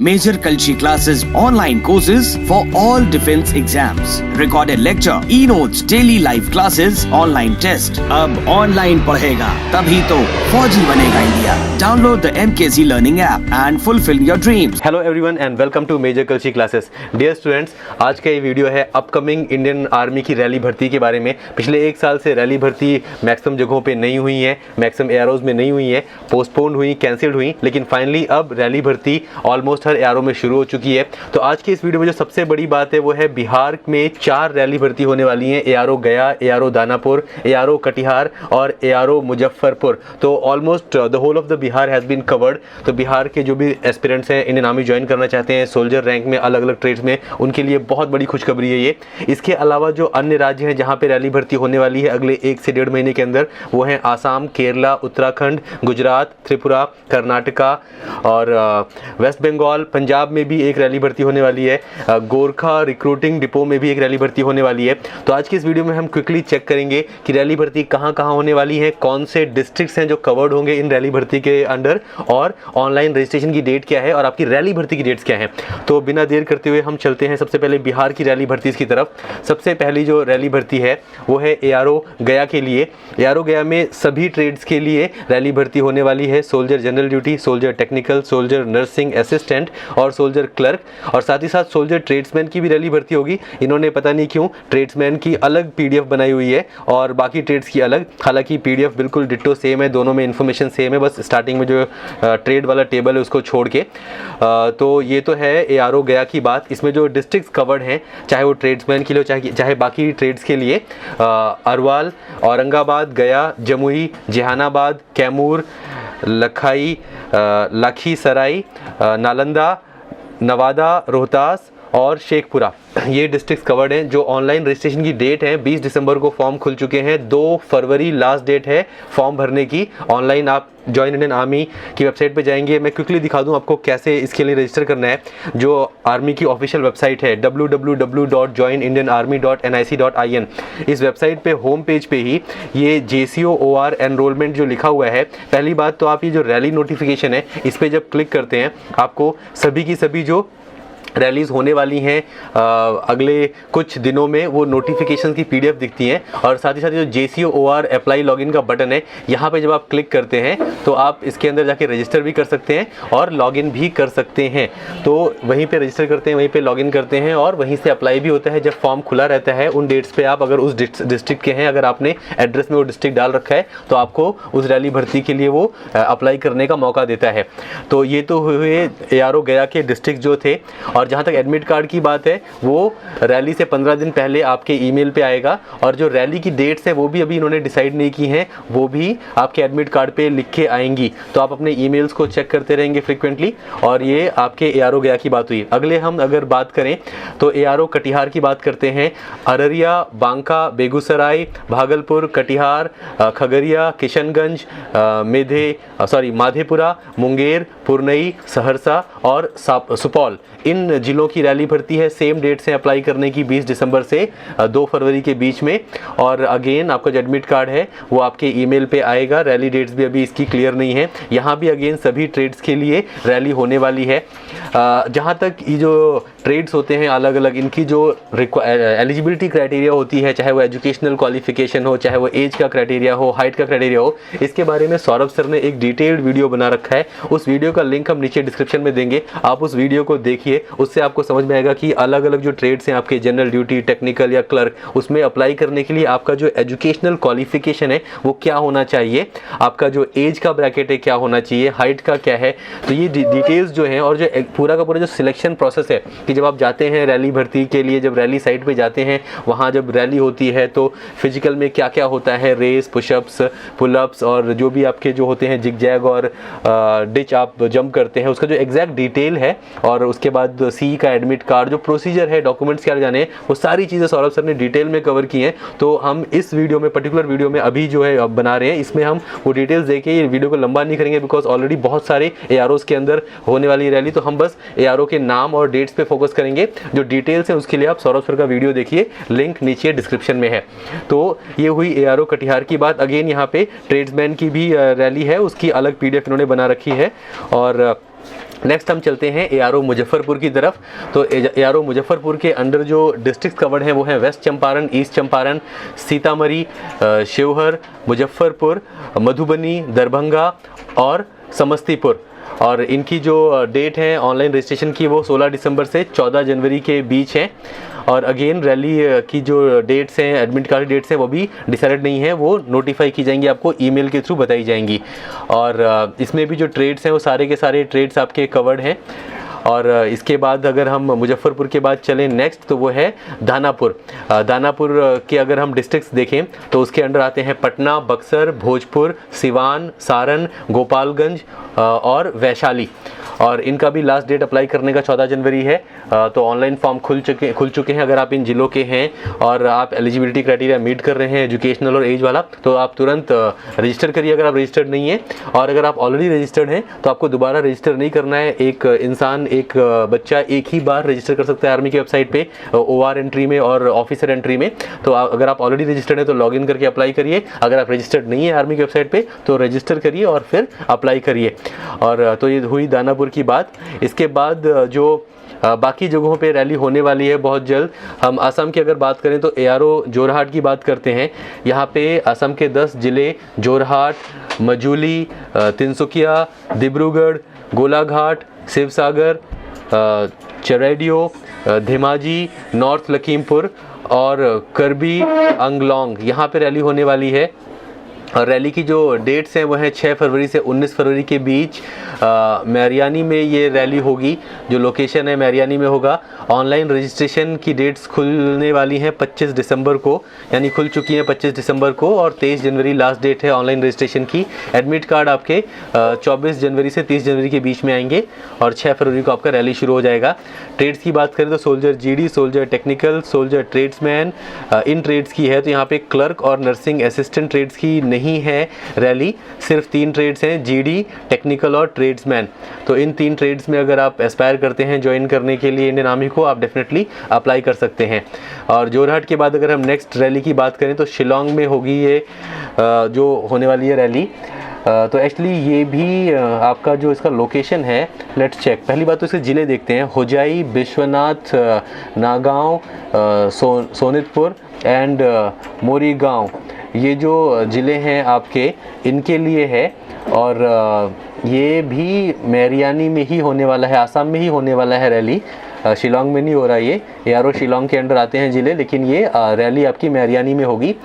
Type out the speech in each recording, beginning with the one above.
Major Kalshi classes, online courses for all defense exams, recorded lecture, e-notes, daily live classes, online test. अब online पढ़ेगा तभी तो फौजी बनेगा India. Download the MKC Learning app and fulfill your dreams. Hello everyone and welcome to Major Kalshi classes. Dear students, आज का ये video है अपकमिंग इंडियन आर्मी की रैली भर्ती के बारे में. पिछले एक साल से रैली भर्ती मैक्सिमम जगहों पे नहीं हुई है, मैक्सिमम एयरोज में नहीं हुई है, पोस्टपोन्ड हुई, कैंसिल्ड हुई, लेकिन फाइनली अब रैली भर्ती ऑलमोस्ट हर एआरओ में शुरू हो चुकी है. तो आज की इस वीडियो में जो सबसे बड़ी बात है वो है बिहार में 4 रैली भर्ती होने वाली हैं. एआरओ गया, एआरओ दानापुर, एआरओ कटिहार और एआरओ मुजफ्फरपुर. तो almost the whole of the Bihar has been covered. तो बिहार के जो भी एस्पिरेंट्स हैं, इंडियन आर्मी ज्वाइन करना चाहते हैं सोल्जर रैंक में, अलग अलग ट्रेड्स में, उनके लिए बहुत बड़ी खुशखबरी है ये. इसके अलावा जो अन्य राज्य हैं जहाँ पे रैली भर्ती होने वाली है अगले 1 से 1.5 महीने के अंदर, वो हैं आसाम, केरला, उत्तराखंड, गुजरात, त्रिपुरा, कर्नाटका और वेस्ट बंगाल. पंजाब में भी एक रैली भर्ती होने वाली है. गोरखा रिक्रूटिंग डिपो में भी एक रैली भर्ती होने वाली है. तो आज की इस वीडियो में हम क्विकली चेक करेंगे कि रैली भर्ती कहाँ कहाँ होने वाली है, कौन से डिस्ट्रिक्ट्स हैं जो कवर्ड होंगे इन रैली भर्ती के अंडर, और ऑनलाइन रजिस्ट्रेशन की डेट क्या है और आपकी रैली भर्ती की डेट्स क्या हैं. तो बिना देर करते हुए हम चलते हैं सबसे पहले बिहार की रैली भर्ती की तरफ. सबसे पहली जो रैली भर्ती है वो है एआरओ गया के लिए. एआरओ गया में सभी ट्रेड्स के लिए रैली भर्ती होने वाली है. Soldier general duty, soldier technical, soldier nursing assistant और सोल्जर क्लर्क, और साथ ही साथ सोल्जर ट्रेड्समैन की भी रैली भर्ती होगी. इन्होंने पता नहीं क्यों ट्रेड्समैन की अलग पीडीएफ बनाई हुई है और बाकी ट्रेड्स की अलग. हालांकि पीडीएफ बिल्कुल डिट्टो सेम है, दोनों में इन्फॉर्मेशन सेम है, बस स्टार्टिंग में जो ट्रेड वाला टेबल है उसको छोड़ के. तो ये तो है एआरओ गया की बात. इसमें जो डिस्ट्रिक्ट्स कवर्ड हैं, चाहे वो ट्रेड्समैन के लिए चाहे बाकी ट्रेड्स के लिए, अरवाल, औरंगाबाद, गया, जमुई, जहानाबाद, कैमूर, लखीसराय, नालंदा, नवादा, रोहतास और शेखपुरा, ये डिस्ट्रिक्ट्स कवर्ड हैं. जो ऑनलाइन रजिस्ट्रेशन की डेट है 20 दिसंबर को फॉर्म खुल चुके हैं. 2 फरवरी लास्ट डेट है फॉर्म भरने की. ऑनलाइन आप जॉइन इंडियन आर्मी की वेबसाइट पे जाएंगे. मैं क्विकली दिखा दूं आपको कैसे इसके लिए रजिस्टर करना है. जो आर्मी की ऑफिशियल वेबसाइट है www.joinindianarmy.nic.in, इस वेबसाइट पे होम पेज पे ही ये JCOOR एनरोलमेंट जो लिखा हुआ है, पहली बात तो आप ये जो रैली नोटिफिकेशन है इस पर जब क्लिक करते हैं आपको सभी की सभी जो रैलीज होने वाली हैं अगले कुछ दिनों में वो नोटिफिकेशन की पीडीएफ दिखती हैं. और साथ ही साथ जो JCOOR अप्लाई लॉगिन का बटन है, यहाँ पे जब आप क्लिक करते हैं तो आप इसके अंदर जाके रजिस्टर भी कर सकते हैं और लॉगिन भी कर सकते हैं. तो वहीं पे रजिस्टर करते हैं, वहीं पे लॉगिन करते हैं और वहीं से अप्लाई भी होता है. जब फॉर्म खुला रहता है उन डेट्स पे आप अगर उस डिस्ट्रिक्ट के हैं, अगर आपने एड्रेस में वो डिस्ट्रिक्ट डाल रखा है तो आपको उस रैली भर्ती के लिए वो अप्लाई करने का मौका देता है. तो ये तो हुए एआरओ गया के डिस्ट्रिक्ट जो थे. और जहाँ तक एडमिट कार्ड की बात है वो रैली से 15 दिन पहले आपके ईमेल पे आएगा. और जो रैली की डेट्स है वो भी अभी इन्होंने डिसाइड नहीं की हैं, वो भी आपके एडमिट कार्ड पे लिख के आएंगी. तो आप अपने ईमेल्स को चेक करते रहेंगे फ्रिक्वेंटली. और ये आपके एआरओ गया की बात हुई. अगले हम अगर बात करें तो एआरओ कटिहार की बात करते हैं. अररिया, बांका, बेगूसराय, भागलपुर, कटिहार, खगड़िया, किशनगंज, माधेपुरा, मुंगेर, पुरनई, सहरसा और सुपौल, इन जिलों की रैली भर्ती है. सेम डेट्स हैं अप्लाई करने की 20 दिसंबर से 2 फरवरी के बीच में. और अगेन आपका जो एडमिट कार्ड है वो आपके ईमेल पे आएगा. रैली डेट्स भी अभी इसकी क्लियर नहीं है. यहाँ भी अगेन सभी ट्रेड्स के लिए रैली होने वाली है. जहाँ तक ये जो ट्रेड्स होते हैं अलग अलग, इनकी जो एलिजिबिलिटी क्राइटेरिया होती है, चाहे वो एजुकेशनल क्वालिफिकेशन हो, चाहे वो एज का क्राइटेरिया हो, हाइट का क्राइटेरिया हो, इसके बारे में सौरभ सर ने एक डिटेल्ड वीडियो बना रखा है. उस वीडियो का लिंक हम नीचे डिस्क्रिप्शन में देंगे. आप उस वीडियो को देखिए, उससे आपको समझ में आएगा कि अलग अलग जो ट्रेड्स हैं आपके, जनरल ड्यूटी, टेक्निकल या क्लर्क, उसमें अप्लाई करने के लिए आपका जो एजुकेशनल क्वालिफिकेशन है वो क्या होना चाहिए, आपका जो एज का ब्रैकेट है क्या होना चाहिए, हाइट का क्या है. तो ये डिटेल्स जो हैं और जो पूरा का पूरा जो सिलेक्शन प्रोसेस है कि जब आप जाते हैं रैली भर्ती के लिए, जब रैली साइट पे जाते हैं, वहाँ जब रैली होती है तो फिजिकल में क्या क्या होता है, रेस, पुशअप्स, पुलअप्स और जो भी आपके जो होते हैं जिग जैग और डिच आप जंप करते हैं, उसका जो एग्जैक्ट डिटेल है. और उसके बाद सी का एडमिट कार्ड, जो प्रोसीजर है, डॉक्यूमेंट्स क्या जाने, वो सारी चीज़ें सौरभ सर ने डिटेल में कवर की हैं. तो हम इस वीडियो में, पर्टिकुलर वीडियो में अभी जो है बना रहे हैं, इसमें हम वो डिटेल्स देके ये वीडियो को लंबा नहीं करेंगे बिकॉज ऑलरेडी बहुत सारे एआरओज के अंदर होने वाली रैली. तो हम बस एआरओ के नाम और डेट्स पे फोकस करेंगे. जो डिटेल्स है उसके लिए आप सौरभ सर का वीडियो देखिए, लिंक नीचे डिस्क्रिप्शन में है. तो ये हुई एआरओ कटिहार की बात. अगेन यहाँ पे ट्रेड्समैन की भी रैली है, उसकी अलग पीडीएफ इन्होंने बना रखी है. और नेक्स्ट हम चलते हैं ARO मुजफ्फरपुर की तरफ। तो ARO मुजफ्फरपुर के अंडर जो डिस्ट्रिक्ट्स कवर्ड हैं वो हैं वेस्ट चंपारण, ईस्ट चंपारण, सीतामढ़ी, शिवहर, मुजफ्फरपुर, मधुबनी, दरभंगा और समस्तीपुर। और इनकी जो डेट है ऑनलाइन रजिस्ट्रेशन की वो 16 दिसंबर से 14 जनवरी के बीच है। और अगेन रैली की जो डेट्स हैं, एडमिट कार्ड डेट्स हैं, वो भी डिसाइडेड नहीं है, वो नोटिफाई की जाएंगी, आपको ईमेल के थ्रू बताई जाएंगी। और इसमें भी जो ट्रेड्स हैं वो सारे के सारे ट्रेड्स आपके कवर्ड हैं। और इसके बाद अगर हम मुजफ्फरपुर के बाद चलें नेक्स्ट, तो वो है दानापुर। दानापुर के अगर हम डिस्ट्रिक्ट्स देखें तो उसके अंडर आते हैं पटना, बक्सर, भोजपुर, सिवान, सारण, गोपालगंज और वैशाली। और इनका भी लास्ट डेट अप्लाई करने का 14 जनवरी है। तो ऑनलाइन फॉर्म खुल चुके हैं। अगर आप इन जिलों के हैं और आप एलिजिबिलिटी क्राइटेरिया मीट कर रहे हैं एजुकेशनल और एज वाला, तो आप तुरंत रजिस्टर करिए अगर आप रजिस्टर्ड नहीं है। और अगर आप ऑलरेडी रजिस्टर्ड हैं तो आपको दोबारा रजिस्टर नहीं करना है। एक इंसान, एक बच्चा एक ही बार रजिस्टर कर सकता है आर्मी की वेबसाइट पे, OR एंट्री में और ऑफिसर एंट्री में। तो अगर आप ऑलरेडी रजिस्टर्ड हैं तो लॉगिन करके अप्लाई करिए। अगर आप रजिस्टर्ड नहीं है आर्मी की वेबसाइट पे तो रजिस्टर करिए और फिर अप्लाई करिए। और तो ये हुई दानापुर की बात। इसके बाद जो बाकी जगहों पे रैली होने वाली है बहुत जल्द। हम असम की अगर बात करें तो ARO जोरहाट की बात करते हैं। यहाँ पे असम के 10 जिले जोरहाट, मजूली, तिनसुकिया, डिब्रूगढ़, गोलाघाट, शिवसागर, चरैडियो, धेमाजी, नॉर्थ लखीमपुर और करबी अंगलोंग, यहाँ पे रैली होने वाली है। और रैली की जो डेट्स हैं वो हैं 6 फरवरी से 19 फरवरी के बीच। मैरियानी में ये रैली होगी, जो लोकेशन है मैरियानी में होगा। ऑनलाइन रजिस्ट्रेशन की डेट्स खुलने वाली हैं 25 दिसंबर को, यानी खुल चुकी हैं 25 दिसंबर को, और 23 जनवरी लास्ट डेट है ऑनलाइन रजिस्ट्रेशन की। एडमिट कार्ड आपके 24 जनवरी से 30 जनवरी के बीच में आएंगे और 6 फरवरी को आपका रैली शुरू हो जाएगा। ट्रेड्स की बात करें तो soldier GD, soldier technical, soldier tradesman, इन ट्रेड्स की है। तो यहाँ पे क्लर्क और नर्सिंग असिस्टेंट ट्रेड्स की नहीं है रैली, सिर्फ 3 ट्रेड्स हैं, GD, टेक्निकल और ट्रेड्समैन। तो इन 3 ट्रेड्स में अगर आप एस्पायर करते हैं ज्वाइन करने के लिए इंडियन आर्मी को, आप डेफिनेटली अप्लाई कर सकते हैं। और जोरहाट के बाद अगर हम नेक्स्ट रैली की बात करें तो शिलोंग में होगी ये जो होने वाली है रैली। तो एक्चुअली ये भी आपका जो इसका लोकेशन है, लेट्स चेक। पहली बात तो इसके ज़िले देखते हैं, होजाई, विश्वनाथ, नागांव, सोनितपुर एंड मोरीगांव। ये जो ज़िले हैं आपके, इनके लिए है। और ये भी मैरियानी में ही होने वाला है, आसाम में ही होने वाला है रैली, शिलोंग में नहीं हो रहा। ये ARO शिलोंग के अंडर आते हैं ज़िले, लेकिन ये रैली आपकी मैरियानी में होगी।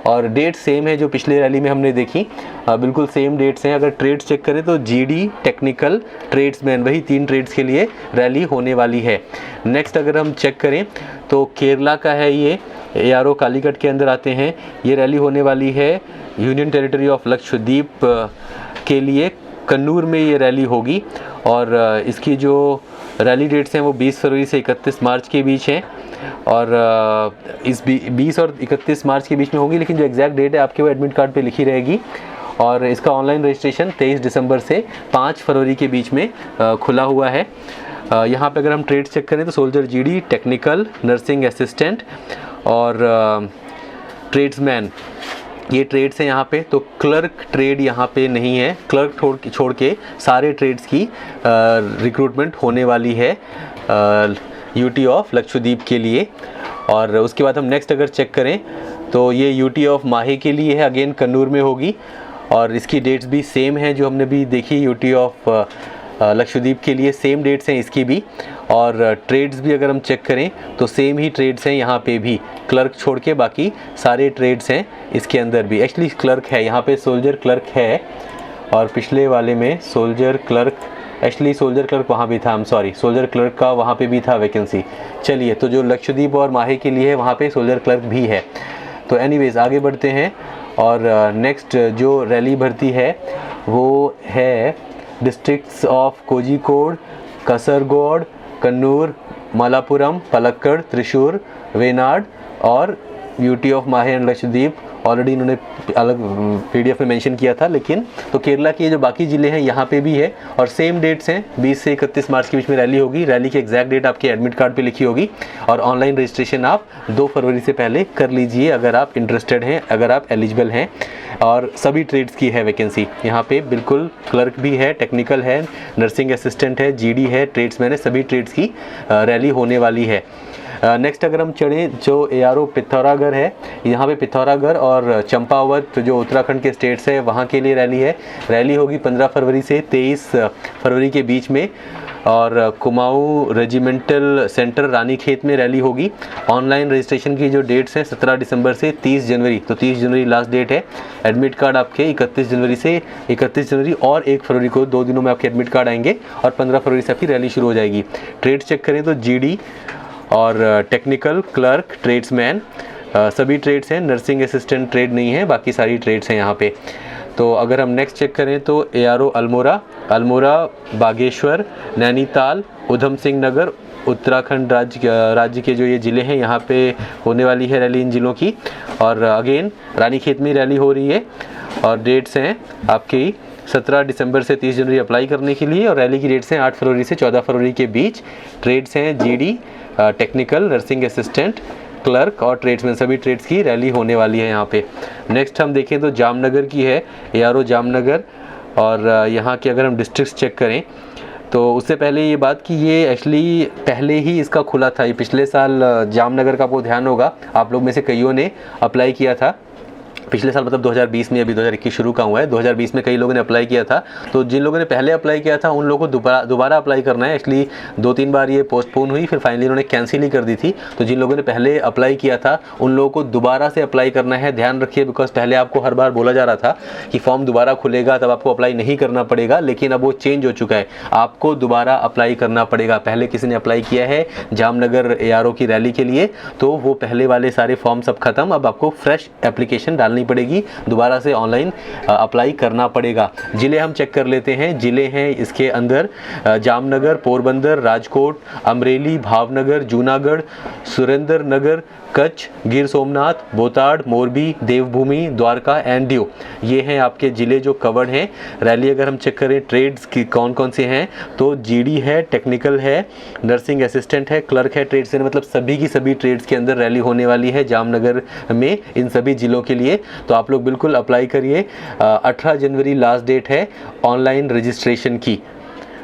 और डेट सेम है जो पिछले रैली में हमने देखी, बिल्कुल सेम डेट्स हैं। अगर ट्रेड्स चेक करें तो GD, टेक्निकल, ट्रेड्समैन, वही 3 ट्रेड्स के लिए रैली होने वाली है। नेक्स्ट अगर हम चेक करें तो केरला का है ये, ARO कालीकट के अंदर आते हैं। ये रैली होने वाली है यूनियन टेरिटरी ऑफ लक्षद्वीप के लिए, कन्नूर में ये रैली होगी। और इसकी जो रैली डेट्स हैं वो 20 फरवरी से 31 मार्च के बीच हैं। और इस 20 और 31 मार्च के बीच में होगी, लेकिन जो एग्जैक्ट डेट है आपके वो एडमिट कार्ड पे लिखी रहेगी। और इसका ऑनलाइन रजिस्ट्रेशन 23 दिसंबर से 5 फरवरी के बीच में खुला हुआ है। यहाँ पे अगर हम ट्रेड्स चेक करें तो soldier GD, technical, nursing assistant और ट्रेड्समैन, ये ट्रेड्स हैं यहाँ पे। तो क्लर्क ट्रेड यहाँ पे नहीं है, क्लर्क छोड़ के सारे ट्रेड्स की रिक्रूटमेंट होने वाली है UT ऑफ लक्षद्वीप के लिए। और उसके बाद हम नेक्स्ट अगर चेक करें तो ये UT ऑफ माहे के लिए है, अगेन कन्नूर में होगी। और इसकी डेट्स भी सेम हैं जो हमने भी देखी UT ऑफ लक्षद्वीप के लिए, सेम डेट्स हैं इसकी भी। और ट्रेड्स भी अगर हम चेक करें तो सेम ही ट्रेड्स हैं यहाँ पे भी, क्लर्क छोड़ के बाकी सारे ट्रेड्स हैं इसके अंदर भी। एक्चुअली क्लर्क है यहाँ पे, सोल्जर क्लर्क है, और पिछले वाले में soldier clerk, actually soldier clerk वहाँ भी था, I'm सॉरी, सोल्जर क्लर्क का वहाँ पे भी था वैकेंसी। चलिए, तो जो लक्षद्वीप और माहे के लिए है वहाँ पे सोल्जर क्लर्क भी है। तो एनीवेज आगे बढ़ते हैं। और नेक्स्ट जो रैली भर्ती है वो है डिस्ट्रिक्ट्स ऑफ कोझिकोड, कसरगोड, कन्नूर, मलापुरम, पलक्कड़, त्रिशूर, वेनाड और UT ऑफ माहे एंड लक्षद्वीप ऑलरेडी इन्होंने अलग PDF में मेंशन किया था, लेकिन तो केरला के जो बाकी ज़िले हैं यहाँ पे भी है और सेम डेट्स हैं, 20 से 31 मार्च के बीच में रैली होगी। रैली की एग्जैक्ट डेट आपके एडमिट कार्ड पे लिखी होगी और ऑनलाइन रजिस्ट्रेशन आप 2 फरवरी से पहले कर लीजिए अगर आप इंटरेस्टेड हैं, अगर आप एलिजिबल हैं। और सभी ट्रेड्स की है वैकेंसी यहाँ पे, बिल्कुल क्लर्क भी है, टेक्निकल है, नर्सिंग असिस्टेंट है, GD है, ट्रेड्समैन है, सभी ट्रेड्स की रैली होने वाली है। नेक्स्ट अगर हम चढ़ें, जो ARO पिथौरागढ़ है, यहाँ पे पिथौरागढ़ और चंपावत जो उत्तराखंड के स्टेट्स है वहाँ के लिए रैली है। रैली होगी 15 फरवरी से 23 फरवरी के बीच में और कुमाऊं रेजिमेंटल सेंटर रानीखेत में रैली होगी। ऑनलाइन रजिस्ट्रेशन की जो डेट्स हैं 17 दिसंबर से 30 जनवरी, तो 30 जनवरी लास्ट डेट है। एडमिट कार्ड आपके 31 जनवरी और 1 फरवरी को 2 दिनों में आपके एडमिट कार्ड आएंगे और 15 फरवरी से आपकी रैली शुरू हो जाएगी। ट्रेड चेक करें तो GD और टेक्निकल, क्लर्क, ट्रेड्समैन सभी ट्रेड्स हैं, नर्सिंग असिस्टेंट ट्रेड नहीं है, बाकी सारी ट्रेड्स हैं यहाँ पे। तो अगर हम नेक्स्ट चेक करें तो ARO अल्मोड़ा, बागेश्वर, नैनीताल, उधम सिंह नगर, उत्तराखंड राज्य के जो ये ज़िले हैं यहाँ पे होने वाली है रैली इन ज़िलों की। और अगेन रानीखेत में रैली हो रही है और डेट्स हैं आपकी 17 दिसंबर से 30 जनवरी अप्लाई करने के लिए और रैली की डेट्स हैं 8 फरवरी से 14 फरवरी के बीच। ट्रेड्स हैं GD, technical, nursing assistant, clerk और ट्रेड्समैन, सभी ट्रेड्स की रैली होने वाली है यहाँ पे। नेक्स्ट हम देखें तो जामनगर की है, ARO जामनगर। और यहाँ के अगर हम डिस्ट्रिक्ट्स चेक करें तो उससे पहले ये बात कि ये एक्चुअली पहले ही इसका खुला था। ये पिछले साल जामनगर का आपको ध्यान होगा, आप लोग में से कईयों ने अप्लाई किया था पिछले साल, मतलब 2020 में, अभी 2021 शुरू का हुआ है, 2020 में कई लोगों ने अप्लाई किया था। तो जिन लोगों ने पहले अप्लाई किया था उन लोगों को दोबारा अप्लाई करना है। एक्चुअली 2-3 बार ये पोस्टपोन हुई, फिर फाइनली उन्होंने कैंसिल ही कर दी थी। तो जिन लोगों ने पहले अप्लाई किया था उन लोगों को दोबारा से अप्लाई करना है, ध्यान रखिए, बिकॉज पहले आपको हर बार बोला जा रहा था कि फॉर्म दोबारा खुलेगा तब आपको अप्लाई नहीं करना पड़ेगा, लेकिन अब वो चेंज हो चुका है, आपको दोबारा अप्लाई करना पड़ेगा। पहले किसी ने अप्लाई किया है जामनगर ARO की रैली के लिए तो वो पहले वाले सारे फॉर्म सब खत्म, अब आपको फ्रेश एप्लीकेशन डालनी पड़ेगी, दोबारा से ऑनलाइन अप्लाई करना पड़ेगा। ज़िले हम चेक कर लेते हैं। ज़िले हैं इसके अंदर जामनगर, पोरबंदर, राजकोट, अमरेली, भावनगर, जूनागढ़, सुरेंद्र नगर, कच्छ, गिर सोमनाथ, बोताड़, मोरबी, देवभूमि, द्वारका एंड दीव, ये हैं आपके ज़िले जो कवर्ड हैं। रैली अगर हम चेक करें ट्रेड्स की कौन कौन से हैं तो GD है, टेक्निकल है, नर्सिंग असिस्टेंट है, क्लर्क है, ट्रेड्स है, मतलब सभी की सभी ट्रेड्स के अंदर रैली होने वाली है जामनगर में इन सभी ज़िलों के लिए। तो आप लोग बिल्कुल अप्लाई करिए। 18 जनवरी लास्ट डेट है ऑनलाइन रजिस्ट्रेशन की।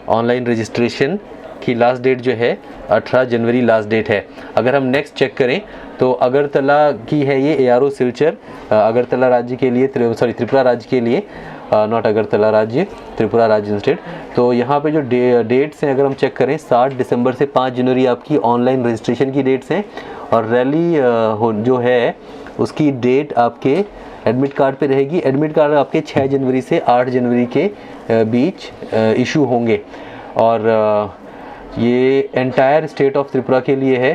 ऑनलाइन रजिस्ट्रेशन की लास्ट डेट जो है 18 जनवरी लास्ट डेट है। अगर हम नेक्स्ट चेक करें तो अगरतला की है ये ARO सिलचर, अगरतला राज्य के लिए, त्रिपुरा राज्य के लिए, नॉट अगरतला राज्य, त्रिपुरा राज्य इंस्टेड। तो यहाँ पे जो डेट्स हैं अगर हम चेक करें 7 दिसंबर से 5 जनवरी आपकी ऑनलाइन रजिस्ट्रेशन की डेट्स हैं और रैली जो है उसकी डेट आपके एडमिट कार्ड पे रहेगी। एडमिट कार्ड आपके 6 जनवरी से 8 जनवरी के बीच इशू होंगे और ये एंटायर स्टेट ऑफ त्रिपुरा के लिए है।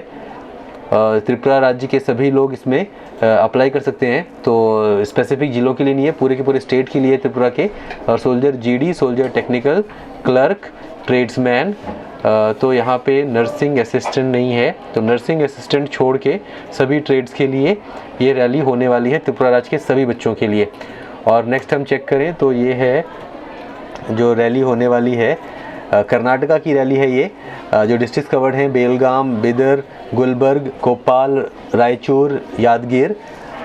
त्रिपुरा राज्य के सभी लोग इसमें अप्लाई कर सकते हैं, तो स्पेसिफिक ज़िलों के लिए नहीं है, पूरे के पूरे स्टेट के लिए त्रिपुरा के। और soldier GD, soldier technical, clerk, tradesman, तो यहाँ पे नर्सिंग असिस्टेंट नहीं है, तो नर्सिंग असिस्टेंट छोड़ के सभी ट्रेड्स के लिए ये रैली होने वाली है त्रिपुरा राज्य के सभी बच्चों के लिए। और नेक्स्ट हम चेक करें तो ये है जो रैली होने वाली है, कर्नाटका की रैली है ये। जो डिस्ट्रिक्ट कवर्ड हैं बेलगाम, बिदर, गुलबर्ग, कोपाल, रायचूर, यादगीर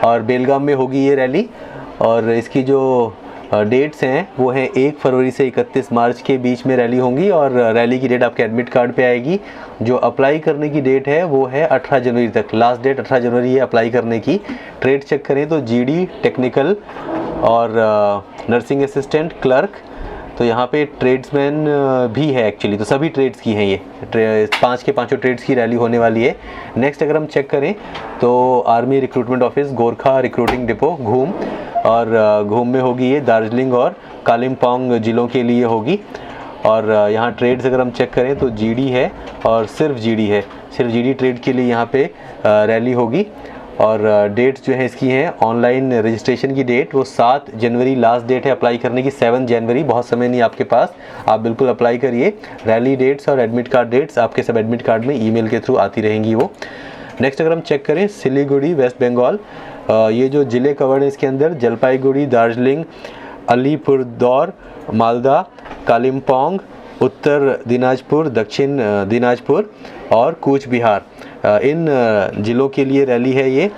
और बेलगाम में होगी ये रैली। और इसकी जो डेट्स हैं वो हैं 1 फरवरी से 31 मार्च के बीच में रैली होंगी और रैली की डेट आपके एडमिट कार्ड पे आएगी। जो अप्लाई करने की डेट है वो है 18 जनवरी तक, लास्ट डेट 18 जनवरी है अप्लाई करने की। ट्रेड चेक करें तो GD, टेक्निकल और नर्सिंग असिस्टेंट, क्लर्क, तो यहाँ पे ट्रेड्समैन भी है एक्चुअली, तो सभी ट्रेड्स की हैं ये 5 के 5 ट्रेड्स की रैली होने वाली है। नेक्स्ट अगर हम चेक करें तो army recruitment office, Gorkha recruiting depot, घूम, और घूम में होगी ये, दार्जिलिंग और कालिम्पोंग ज़िलों के लिए होगी। और यहाँ ट्रेड्स अगर हम चेक करें तो GD है और सिर्फ GD है, सिर्फ GD ट्रेड के लिए यहाँ पे रैली होगी। और डेट्स जो है इसकी हैं, ऑनलाइन रजिस्ट्रेशन की डेट वो 7 जनवरी लास्ट डेट है अप्लाई करने की, 7 जनवरी, बहुत समय नहीं आपके पास, आप बिल्कुल अप्लाई करिए। रैली डेट्स और एडमिट कार्ड डेट्स आपके सब एडमिट कार्ड में ईमेल के थ्रू आती रहेंगी वो। नेक्स्ट अगर हम चेक करें सिलीगुड़ी, वेस्ट बंगाल, ये जो ज़िले कवर हैं इसके अंदर जलपाईगुड़ी, दार्जिलिंग, अलीपुरद्वार, मालदा, कालिम्पोंग, उत्तर दिनाजपुर, दक्षिण दिनाजपुर और कूच बिहार, इन ज़िलों के लिए रैली है ये।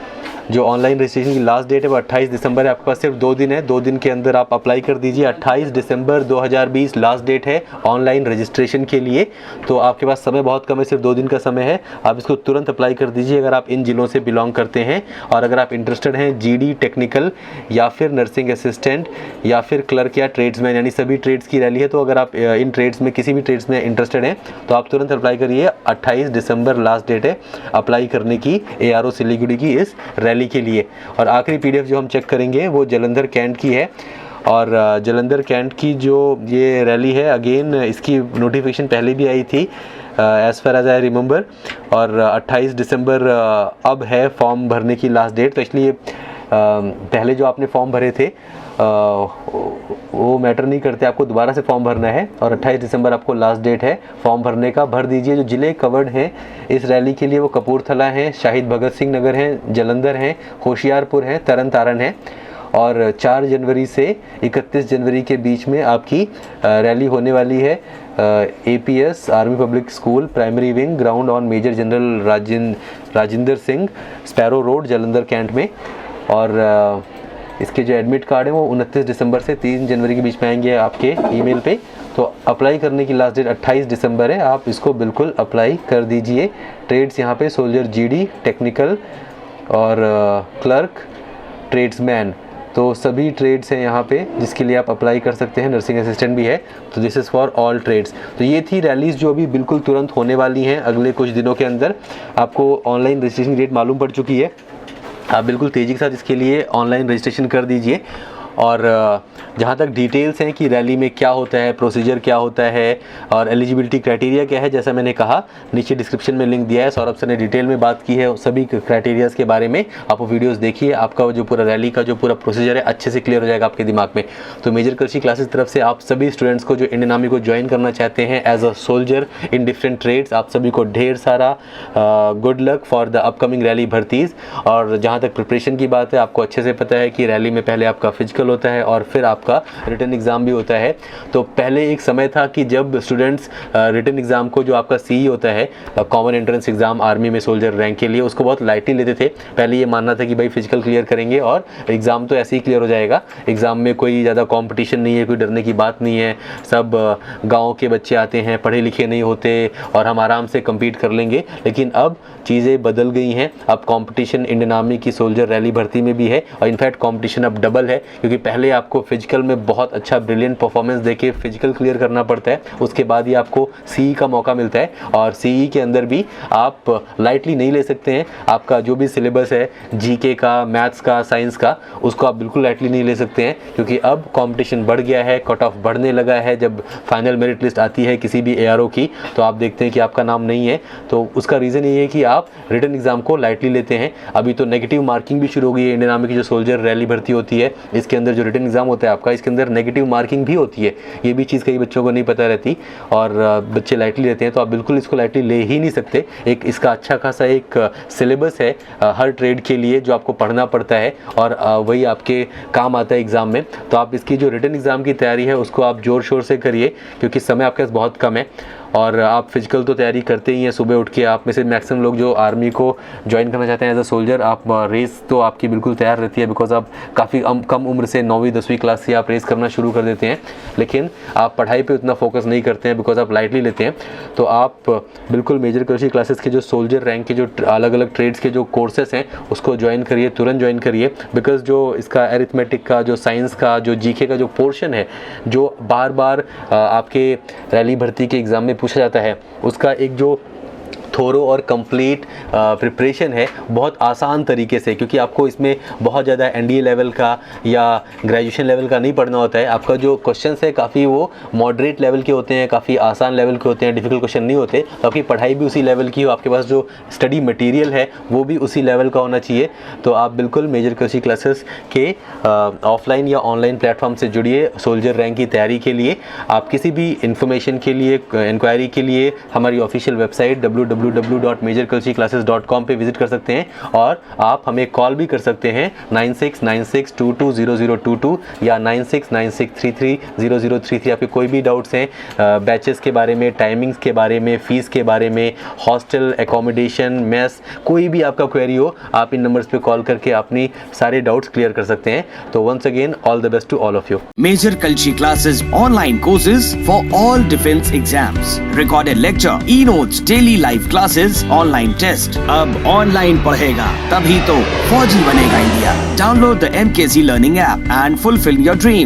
जो ऑनलाइन रजिस्ट्रेशन की लास्ट डेट है वो 28 दिसंबर है। आपके पास सिर्फ 2 दिन है, 2 दिन के अंदर आप अप्लाई कर दीजिए। 28 दिसंबर 2020 लास्ट डेट है ऑनलाइन रजिस्ट्रेशन के लिए। तो आपके पास समय बहुत कम है, सिर्फ 2 दिन का समय है। आप इसको तुरंत अप्लाई कर दीजिए अगर आप इन ज़िलों से बिलोंग करते हैं। और अगर आप इंटरेस्टेड हैं जीडी, टेक्निकल या फिर नर्सिंग असिस्टेंट या फिर क्लर्क या ट्रेड्समैन, यानी सभी ट्रेड्स की रैली है, तो अगर आप इन ट्रेड्स में किसी भी ट्रेड्स में इंटरेस्टेड हैं तो आप तुरंत अप्लाई करिए। 28 दिसंबर लास्ट डेट है अप्लाई करने की ARO सिलीगुड़ी की इस रैली के लिए। और आखिरी PDF जो हम चेक करेंगे वो जलंधर कैंट की है। और जलंधर कैंट की जो ये रैली है, अगेन इसकी नोटिफिकेशन पहले भी आई थी as far as I remember. और 28 दिसंबर अब है फॉर्म भरने की लास्ट डेट। तो इसलिए पहले जो आपने फॉर्म भरे थे वो मैटर नहीं करते, आपको दोबारा से फॉर्म भरना है। और 28 दिसंबर आपको लास्ट डेट है फॉर्म भरने का, भर दीजिए। जो ज़िले कवर्ड हैं इस रैली के लिए वो कपूरथला हैं, शहीद भगत सिंह नगर हैं, जलंधर हैं, होशियारपुर हैं, तरन तारण है। और 4 जनवरी से 31 जनवरी के बीच में आपकी रैली होने वाली है APS army public school primary wing ground on major general Rajinder Singh, sparrow road, Jalandhar cantt में। और इसके जो एडमिट कार्ड है वो 29 दिसंबर से 3 जनवरी के बीच में आएंगे आपके ईमेल पे। तो अप्लाई करने की लास्ट डेट 28 दिसंबर है, आप इसको बिल्कुल अप्लाई कर दीजिए। ट्रेड्स यहाँ पे सोल्जर, GD, टेक्निकल और क्लर्क, ट्रेड्समैन, तो सभी ट्रेड्स हैं यहाँ पे जिसके लिए आप अप्लाई कर सकते हैं। नर्सिंग असिस्टेंट भी है। तो this is for all trades. तो ये थी रैलीज़ जो अभी बिल्कुल तुरंत होने वाली हैं अगले कुछ दिनों के अंदर। आपको ऑनलाइन रजिस्ट्रेशन की डेट मालूम पड़ चुकी है, आप बिल्कुल तेज़ी के साथ इसके लिए ऑनलाइन रजिस्ट्रेशन कर दीजिए। और जहाँ तक डिटेल्स हैं कि रैली में क्या होता है, प्रोसीजर क्या होता है और एलिजिबिलिटी क्राइटेरिया क्या है, जैसा मैंने कहा नीचे डिस्क्रिप्शन में लिंक दिया है। सौरभ सर ने डिटेल में बात की है सभी क्राइटेरियाज़ के बारे में। आप वो वीडियोस देखिए, आपका जो पूरा रैली का जो पूरा प्रोसीजर है अच्छे से क्लियर हो जाएगा आपके दिमाग में। तो मेजर कृषि क्लासेस तरफ से आप सभी स्टूडेंट्स को जो इंडियन आर्मी को ज्वाइन करना चाहते हैं as a soldier in different trades, आप सभी को ढेर सारा good luck for the upcoming rally भर्तीज़। और जहाँ तक प्रिपरेशन की बात है, आपको अच्छे से पता है कि रैली में पहले आपका फिजिकल होता है और फिर आपका रिटन एग्ज़ाम भी होता है। तो पहले एक समय था कि जब स्टूडेंट्स रिटन एग्ज़ाम को, जो आपका CE होता है कॉमन एंट्रेंस एग्ज़ाम आर्मी में सोल्जर रैंक के लिए, उसको बहुत लाइटली लेते थे। पहले ये मानना था कि भाई फिजिकल क्लियर करेंगे और एग्ज़ाम तो ऐसे ही क्लियर हो जाएगा, एग्ज़ाम में कोई ज़्यादा कॉम्पिटिशन नहीं है, कोई डरने की बात नहीं है, सब गाँव के बच्चे आते हैं, पढ़े लिखे नहीं होते और हम आराम से कम्पीट कर लेंगे। लेकिन अब चीज़ें बदल गई हैं। अब कॉम्पिटिशन इंडियन आर्मी की सोल्जर रैली भर्ती में भी है और इनफैक्ट कॉम्पिटिशन अब डबल है, क्योंकि पहले आपको फिजिकल में बहुत अच्छा ब्रिलियंट परफॉर्मेंस देके फिजिकल क्लियर करना पड़ता है, उसके बाद ही आपको CE का मौका मिलता है। और CE के अंदर भी आप लाइटली नहीं ले सकते हैं। आपका जो भी सिलेबस है GK का, मैथ्स का, साइंस का, उसको आप बिल्कुल लाइटली नहीं ले सकते हैं, क्योंकि अब कॉम्पिटिशन बढ़ गया है, कट ऑफ बढ़ने लगा है। जब फाइनल मेरिट लिस्ट आती है किसी भी ARO की तो आप देखते हैं कि आपका नाम नहीं है, तो उसका रीज़न ये है कि आप रिटन एग्ज़ाम को लाइटली लेते हैं। अभी तो नेगेटिव मार्किंग भी शुरू हो गई है। इंडियन आर्मी की जो सोल्जर रैली भर्ती होती है इसके अंदर जो रिटन एग्ज़ाम होता है आपका, इसके अंदर नेगेटिव मार्किंग भी होती है। ये भी चीज़ कई बच्चों को नहीं पता रहती और बच्चे लाइटली लेते हैं, तो आप बिल्कुल इसको लाइटली ले ही नहीं सकते। एक इसका अच्छा खासा एक सिलेबस है हर ट्रेड के लिए जो आपको पढ़ना पड़ता है और वही आपके काम आता है एग्ज़ाम में। तो आप इसकी जो रिटन एग्ज़ाम की तैयारी है उसको आप ज़ोर शोर से करिए, क्योंकि समय आपके पास बहुत कम है। और आप फिजिकल तो तैयारी करते ही हैं सुबह उठ के। आप में से मैक्सिमम लोग जो आर्मी को ज्वाइन करना चाहते हैं एज अ सोल्जर, आप रेस तो आपकी बिल्कुल तैयार रहती है, बिकॉज आप काफ़ी कम उम्र से 9वीं 10वीं क्लास से आप रेस करना शुरू कर देते हैं। लेकिन आप पढ़ाई पे उतना फोकस नहीं करते हैं बिकॉज आप लाइटली लेते हैं। तो आप बिल्कुल मेजर कृषि क्लासेस के जो सोल्जर रैंक के जो अलग अलग ट्रेड्स के जो कोर्सेस हैं उसको ज्वाइन करिए, तुरंत ज्वाइन करिए। बिकॉज जो इसका एरिथमेटिक का, जो साइंस का, जो GK का जो पोर्शन है, जो बार बार आपके रैली भर्ती के एग्ज़ाम में पूछा जाता है, उसका एक जो थोरो और कंप्लीट प्रिपरेशन है बहुत आसान तरीके से, क्योंकि आपको इसमें बहुत ज़्यादा NDA लेवल का या ग्रेजुएशन लेवल का नहीं पढ़ना होता है। आपका जो क्वेश्चंस है काफ़ी वो मॉडरेट लेवल के होते हैं, काफ़ी आसान लेवल के होते हैं, डिफ़िकल्ट क्वेश्चन नहीं होते। तो आपकी पढ़ाई भी उसी लेवल की हो, आपके पास जो स्टडी मटेरियल है वो भी उसी लेवल का होना चाहिए। तो आप बिल्कुल मेजर कृषि क्लासेस के ऑफलाइन या ऑनलाइन प्लेटफॉर्म से जुड़िए सोल्जर रैंक की तैयारी के लिए। आप किसी भी इंफॉर्मेशन के लिए, इंक्वायरी के लिए हमारी ऑफिशियल वेबसाइट www www.majorcultureclasses.com पे विजिट कर सकते हैं और आप हमें कॉल भी कर सकते हैं 9696220022 या 9696330033। आपके कोई भी डाउट्स हैं बैचेस के बारे में, टाइमिंग्स के बारे में, फीस के बारे में, हॉस्टल एकोमोडेशन, मेस, कोई भी आपका क्वेरी हो आप इन नंबर्स पे कॉल करके अपनी सारे डाउट्स क्लियर कर सकते हैं। तो once again all the best to all of you. Major Culture Classes online courses for all defense exams. Recorded lecture, e-notes, daily live classes, online test. अब online पढ़ेगा तभी तो फौजी बनेगा India. Download the MKC Learning app and fulfill your dreams.